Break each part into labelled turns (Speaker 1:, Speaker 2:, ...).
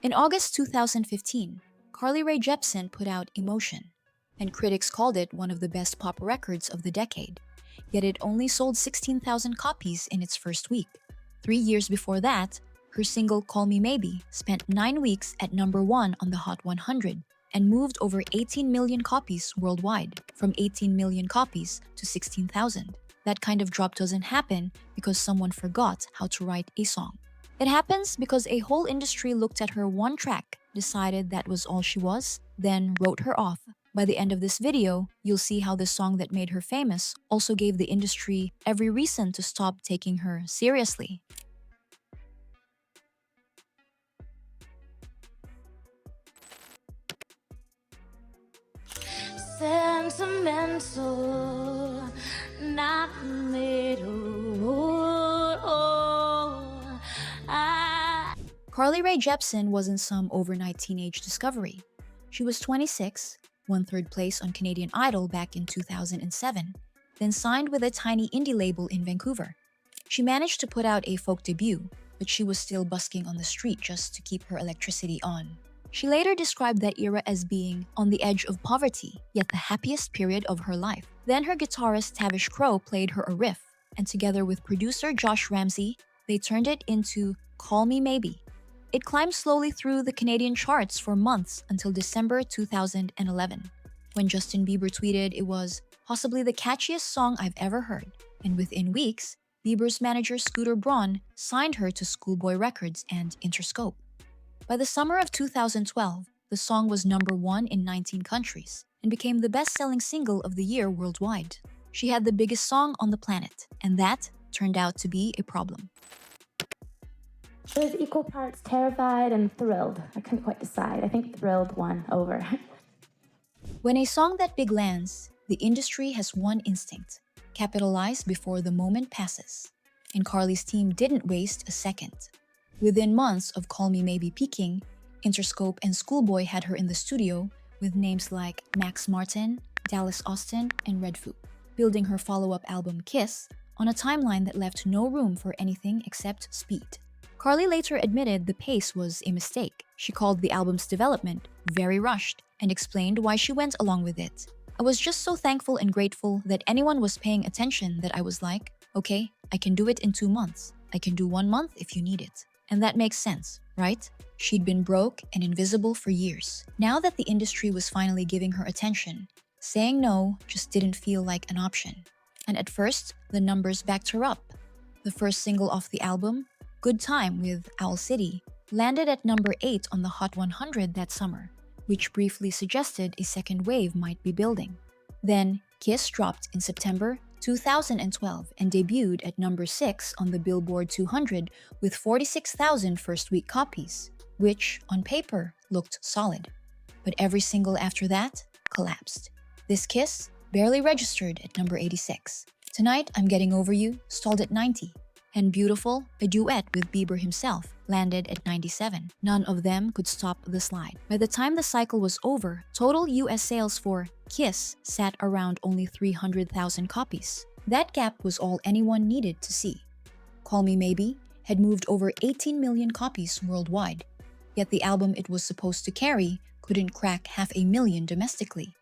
Speaker 1: In August 2015, Rae Jepsen put out Emotion, and critics called it one of the best pop records of the decade. Yet it only sold 16,000 copies in its first week. 3 years before that, her single Call Me Maybe spent 9 weeks at number 1 on the Hot 100 and moved over 18 million copies worldwide, from 18 million copies to 16,000. That kind of drop doesn't happen because someone forgot how to write a song. It happens because a whole industry looked at her one track, decided that was all she was, then wrote her off. By the end of this video, you'll see how the song that made her famous also gave the industry every reason to stop taking her seriously.
Speaker 2: Sentimental, not made
Speaker 1: Rae Jepsen wasn't some overnight teenage discovery. She was 26, won third place on Canadian Idol back in 2007, then signed with a tiny indie label in Vancouver. She managed to put out a folk debut, but she was still busking on the street just to keep her electricity on. She later described that era as being on the edge of poverty, yet the happiest period of her life. Then her guitarist Tavish Crow played her a riff, and together with producer Josh Ramsey, they turned it into Call Me Maybe. It climbed slowly through the Canadian charts for months until December 2011, when Justin Bieber tweeted it was possibly the catchiest song I've ever heard, and within weeks, Bieber's manager Scooter Braun signed her to Schoolboy Records and Interscope. By the summer of 2012, the song was number 1 in 19 countries and became the best-selling single of the year worldwide. She had the biggest song on the planet, and that turned out to be a problem.
Speaker 2: I was equal parts terrified and thrilled. I couldn't quite decide. I think thrilled won over.
Speaker 1: When a song that big lands, the industry has one instinct: capitalize before the moment passes. And Carly's team didn't waste a second. Within months of Call Me Maybe peaking, Interscope and Schoolboy had her in the studio with names like Max Martin, Dallas Austin, and Redfoo, building her follow-up album Kiss on a timeline that left no room for anything except speed. Carly later admitted the pace was a mistake. She called the album's development very rushed and explained why she went along with it. I was just so thankful and grateful that anyone was paying attention that I was like, okay, I can do it in 2 months. I can do 1 month if you need it. And that makes sense, right? She'd been broke and invisible for years. Now that the industry was finally giving her attention, saying no just didn't feel like an option. And at first, the numbers backed her up. The first single off the album, Good Time with Owl City, landed at number 8 on the Hot 100 that summer, which briefly suggested a second wave might be building. Then, Kiss dropped in September 2012 and debuted at number 6 on the Billboard 200 with 46,000 first-week copies, which, on paper, looked solid. But every single after that collapsed. This Kiss barely registered at number 86. Tonight, I'm Getting Over You stalled at 90. And Beautiful, a duet with Bieber himself, landed at 97. None of them could stop the slide. By the time the cycle was over, total US sales for Kiss sat around only 300,000 copies. That gap was all anyone needed to see. Call Me Maybe had moved over 18 million copies worldwide, yet the album it was supposed to carry couldn't crack 500,000 domestically.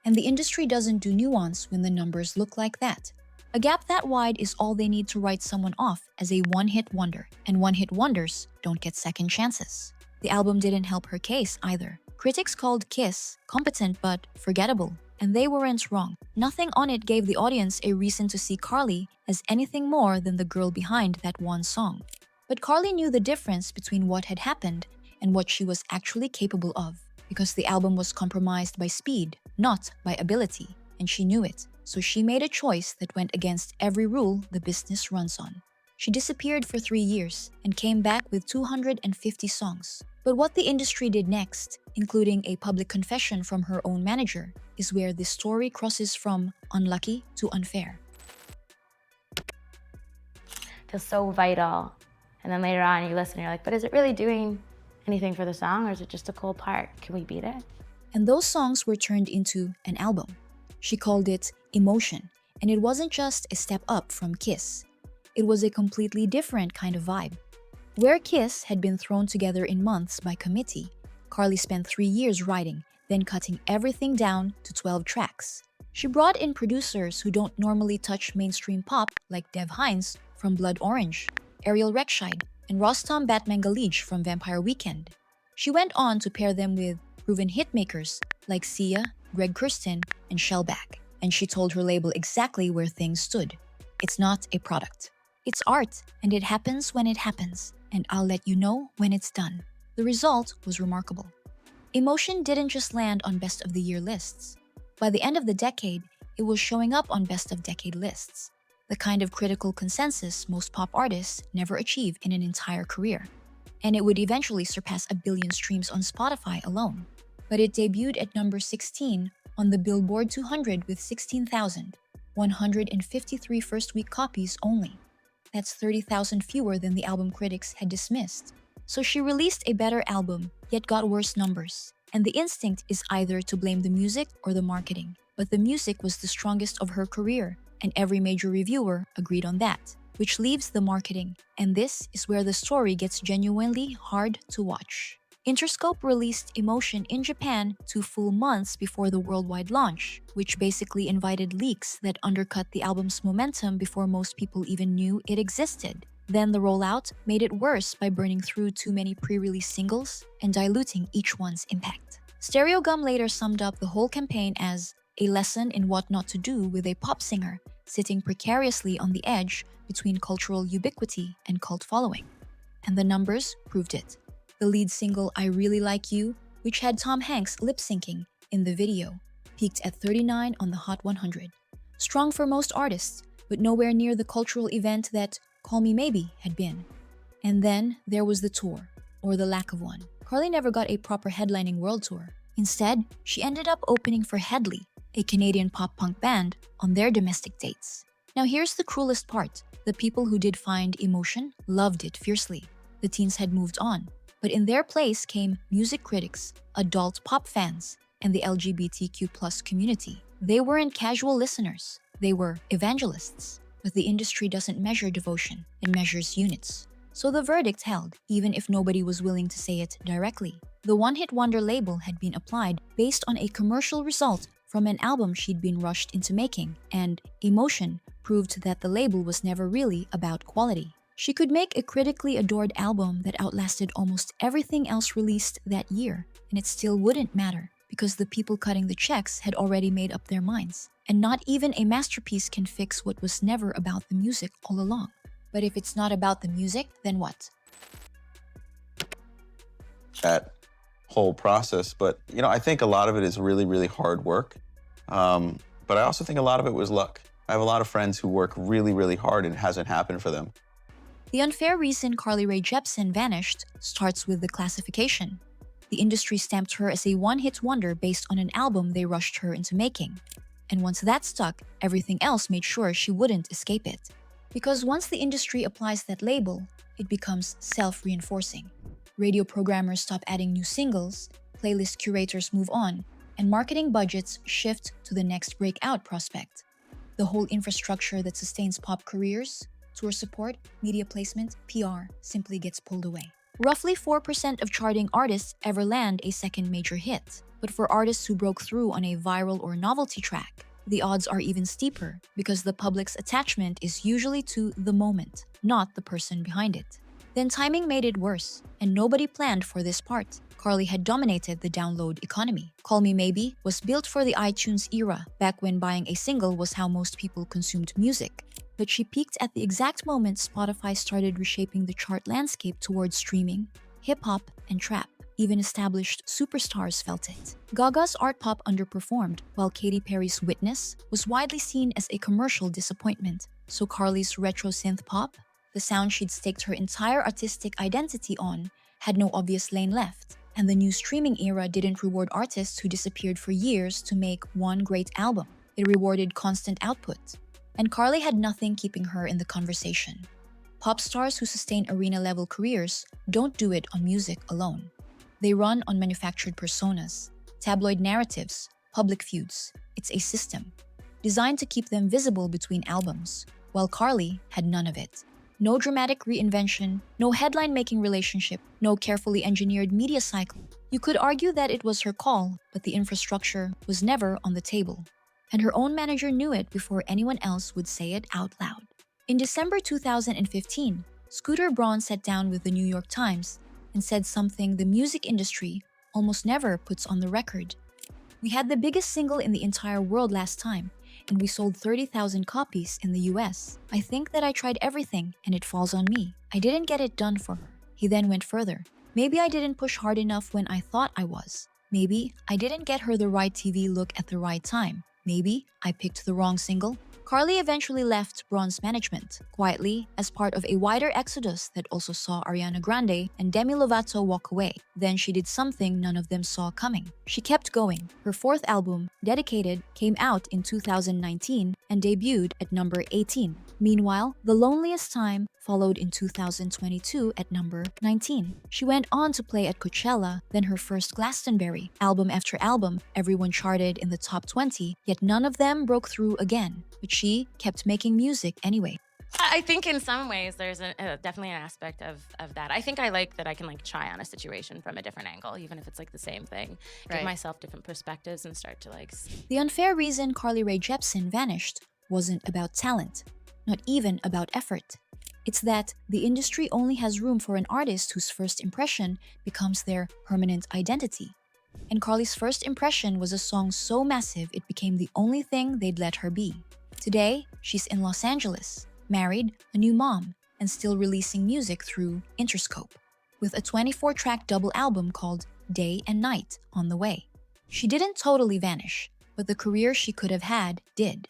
Speaker 1: And the industry doesn't do nuance when the numbers look like that. A gap that wide is all they need to write someone off as a one-hit wonder, and one-hit wonders don't get second chances. The album didn't help her case either. Critics called Kiss competent but forgettable, and they weren't wrong. Nothing on it gave the audience a reason to see Carly as anything more than the girl behind that one song. But Carly knew the difference between what had happened and what she was actually capable of, because the album was compromised by speed, not by ability, and she knew it. So she made a choice that went against every rule the business runs on. She disappeared for 3 years and came back with 250 songs. But what the industry did next, including a public confession from her own manager, is where this story crosses from unlucky to unfair.
Speaker 2: Feels so vital. And then later on you listen and you're like, but is it really doing anything for the song, or is it just a cool part? Can we beat it?
Speaker 1: And those songs were turned into an album. She called it Emotion, and it wasn't just a step up from Kiss. It was a completely different kind of vibe. Where Kiss had been thrown together in months by committee, Carly spent 3 years writing, then cutting everything down to 12 tracks. She brought in producers who don't normally touch mainstream pop like Dev Hynes from Blood Orange, Ariel Rekshide, and Rostam Batmangalij from Vampire Weekend. She went on to pair them with proven hitmakers like Sia, Greg Kurstin, and Shellback, and she told her label exactly where things stood. It's not a product. It's art, and it happens when it happens, and I'll let you know when it's done. The result was remarkable. Emotion didn't just land on Best of the Year lists. By the end of the decade, it was showing up on Best of Decade lists, the kind of critical consensus most pop artists never achieve in an entire career. And it would eventually surpass 1 billion streams on Spotify alone. But it debuted at number 16 on the Billboard 200 with 16,153 first-week copies only. That's 30,000 fewer than the album critics had dismissed. So she released a better album, yet got worse numbers. And the instinct is either to blame the music or the marketing. But the music was the strongest of her career, and every major reviewer agreed on that, which leaves the marketing. And this is where the story gets genuinely hard to watch. Interscope released Emotion in Japan 2 full months before the worldwide launch, which basically invited leaks that undercut the album's momentum before most people even knew it existed. Then the rollout made it worse by burning through too many pre-release singles and diluting each one's impact. Stereogum later summed up the whole campaign as a lesson in what not to do with a pop singer sitting precariously on the edge between cultural ubiquity and cult following. And the numbers proved it. The lead single I Really Like You, which had Tom Hanks lip-syncing in the video, peaked at 39 on the Hot 100. Strong for most artists, but nowhere near the cultural event that Call Me Maybe had been. And then there was the tour, or the lack of one. Carly never got a proper headlining world tour. Instead, she ended up opening for Headley, a Canadian pop-punk band, on their domestic dates. Now here's the cruelest part. The people who did find Emotion loved it fiercely. The teens had moved on. But in their place came music critics, adult pop fans, and the LGBTQ+ community. They weren't casual listeners. They were evangelists. But the industry doesn't measure devotion, it measures units. So the verdict held, even if nobody was willing to say it directly. The one-hit wonder label had been applied based on a commercial result from an album she'd been rushed into making, and Emotion proved that the label was never really about quality. She could make a critically adored album that outlasted almost everything else released that year, and it still wouldn't matter because the people cutting the checks had already made up their minds. And not even a masterpiece can fix what was never about the music all along. But if it's not about the music, then what?
Speaker 3: That whole process, but I think a lot of it is really, really hard work. But I also think a lot of it was luck. I have a lot of friends who work really, really hard and it hasn't happened for them.
Speaker 1: The unfair reason Rae Jepsen vanished starts with the classification. The industry stamped her as a one-hit wonder based on an album they rushed her into making. And once that stuck, everything else made sure she wouldn't escape it. Because once the industry applies that label, it becomes self-reinforcing. Radio programmers stop adding new singles, playlist curators move on, and marketing budgets shift to the next breakout prospect. The whole infrastructure that sustains pop careers, tour support, media placement, PR, simply gets pulled away. Roughly 4% of charting artists ever land a second major hit. But for artists who broke through on a viral or novelty track, the odds are even steeper because the public's attachment is usually to the moment, not the person behind it. Then timing made it worse, and nobody planned for this part. Carly had dominated the download economy. Call Me Maybe was built for the iTunes era, back when buying a single was how most people consumed music. But she peaked at the exact moment Spotify started reshaping the chart landscape towards streaming, hip-hop, and trap. Even established superstars felt it. Gaga's art pop underperformed, while Katy Perry's Witness was widely seen as a commercial disappointment. So Carly's retro synth pop, the sound she'd staked her entire artistic identity on, had no obvious lane left. And the new streaming era didn't reward artists who disappeared for years to make one great album. It rewarded constant output. And Carly had nothing keeping her in the conversation. Pop stars who sustain arena-level careers don't do it on music alone. They run on manufactured personas, tabloid narratives, public feuds. It's a system, designed to keep them visible between albums, while Carly had none of it. No dramatic reinvention, no headline-making relationship, no carefully engineered media cycle. You could argue that it was her call, but the infrastructure was never on the table. And her own manager knew it before anyone else would say it out loud. In December 2015, Scooter Braun sat down with the New York Times and said something the music industry almost never puts on the record. We had the biggest single in the entire world last time, and we sold 30,000 copies in the US. I think that I tried everything, and it falls on me. I didn't get it done for her. He then went further. Maybe I didn't push hard enough when I thought I was. Maybe I didn't get her the right TV look at the right time. Maybe I picked the wrong single. Carly eventually left Braun's management, quietly, as part of a wider exodus that also saw Ariana Grande and Demi Lovato walk away. Then she did something none of them saw coming. She kept going. Her fourth album, Dedicated, came out in 2019 and debuted at number 18. Meanwhile, The Loneliest Time followed in 2022 at number 19. She went on to play at Coachella, then her first Glastonbury. Album after album, everyone charted in the top 20, yet none of them broke through again. But she kept making music anyway.
Speaker 2: I think in some ways there's definitely an aspect of that. I think I like that I can try on a situation from a different angle, even if it's the same thing. Give myself different perspectives and start to
Speaker 1: The unfair reason Rae Jepsen vanished wasn't about talent, not even about effort. It's that the industry only has room for an artist whose first impression becomes their permanent identity. And Carly's first impression was a song so massive it became the only thing they'd let her be. Today, she's in Los Angeles, married, a new mom, and still releasing music through Interscope, with a 24-track double album called Day and Night on the way. She didn't totally vanish, but the career she could have had did.